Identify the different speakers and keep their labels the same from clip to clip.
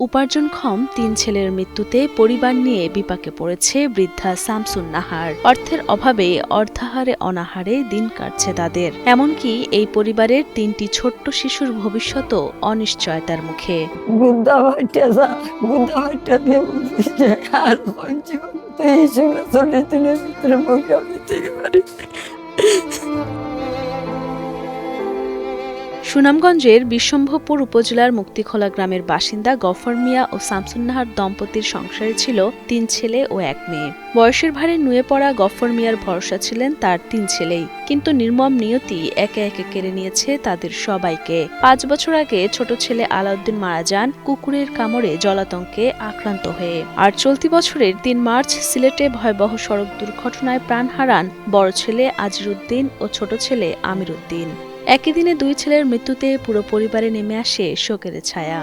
Speaker 1: উপার্জনক্ষম ৩ ছেলের মৃত্যুতে পরিবার নিয়ে বিপাকে পড়েছে বৃদ্ধা শামসুন নাহার। অর্থের অভাবে অর্ধাহারে অনাহারে দিন কাটছে তাদের। এমনকি এই পরিবারের ৩টি ছোট্ট শিশুর ভবিষ্যতও অনিশ্চয়তার মুখে। সুনামগঞ্জের বিশ্বম্ভরপুর উপজেলার মুক্তিখোলা গ্রামের বাসিন্দা গফর মিয়া ও শামসুন নাহার দম্পতির সংসারে ছিল ৩ ছেলে ও ১ মেয়ে। বয়সের ভারে নুয়ে পড়া গফর মিয়ার ভরসা ছিলেন তার ৩ ছেলেই, কিন্তু নির্মম নিয়তি একে একে কেড়ে নিয়েছে তাদের সবাইকে। ৫ বছর আগে ছোট ছেলে আলাউদ্দিন মারা যান কুকুরের কামড়ে জলাতঙ্কে আক্রান্ত হয়ে। আর চলতি বছরের ৩ মার্চ সিলেটে ভয়াবহ সড়ক দুর্ঘটনায় প্রাণ হারান বড় ছেলে আজিরউদ্দিন ও ছোট ছেলে আমিরউদ্দিন। একই দিনে ২ ছেলের মৃত্যুতে পুরো পরিবারে নেমে আসে শোকের ছায়া।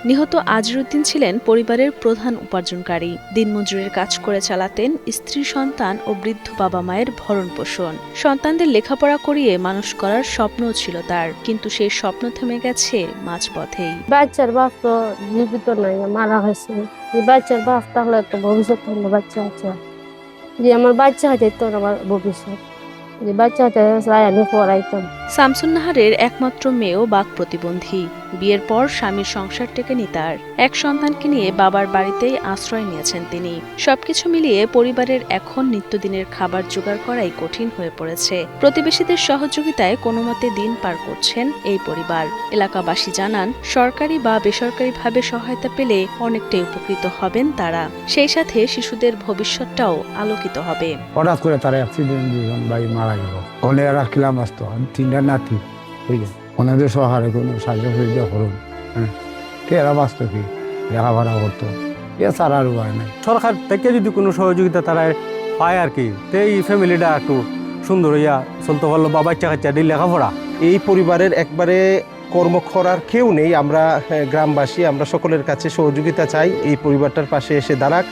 Speaker 1: নিহত আজিরউদ্দিন ছিলেন পরিবারের প্রধান উপার্জনকারী। দিনমজুরের কাজ করে চালাতেন স্ত্রী, সন্তান ও বৃদ্ধ বাবা মায়ের ভরণ পোষণ। সন্তানদের লেখাপড়া করিয়ে মানুষ করার স্বপ্নও ছিল তার, কিন্তু সেই স্বপ্ন থেমে গেছে মাঝপথেই।
Speaker 2: বাচ্চার বাপ তো জীবিত নাই, মারা হয়েছে। বাচ্চার বাপ তাহলে একটা ভবিষ্যৎ থাকলে বাচ্চা আছে, যে আমার বাচ্চা আছে তোর আমার ভবিষ্যৎ, যে বাচ্চা আছে আমি পড়াইতাম।
Speaker 1: শামসুন নাহারের একমাত্র মেয়েও বাক প্রতিবন্ধী। বিয়ের পর স্বামীর সংসার টেকেনি তার। ১ সন্তানকে নিয়ে বাবার বাড়িতেই আশ্রয় নিয়েছেন তিনি। সবকিছু মিলিয়ে পরিবারের এখন নিত্যদিনের খাবার জোগাড় করাই কঠিন হয়ে পড়েছে। প্রতিবেশীদের সহযোগিতায় কোনোমতে দিন পার করছেন এই পরিবার। এলাকাবাসী জানান, সরকারি বা বেসরকারিভাবে সহায়তা পেলে অনেকটাই উপকৃত হবেন তারা। সেই সাথে শিশুদের ভবিষ্যৎটাও আলোকিত হবে।
Speaker 3: হঠাৎ করে তারা অ্যাক্সিডেন্ট দুজন ভাই মারা গেল। ওনে রাখলাম আসতো 3টা নাতি, ঠিক আছে, ওনাদের সহারে কোনো সাহায্য সুবিধা করুন। এরা বাঁচত কি, লেখাপড়া করতো, এ ছাড়া আর উপায় নাই।
Speaker 4: সরকার থেকে যদি কোনো সহযোগিতা তারা পায় আর কি, তো এই ফ্যামিলিটা একটু সুন্দর হইয়া চলতে পারলো, বা বাচ্চা কাচ্চা দিয়ে লেখাপড়া।
Speaker 5: এই পরিবারের একবারে কর্মক্ষর আর কেউ নেই। আমরা গ্রামবাসী, আমরা সকলের কাছে সহযোগিতা চাই, এই পরিবারটার পাশে এসে দাঁড়াক।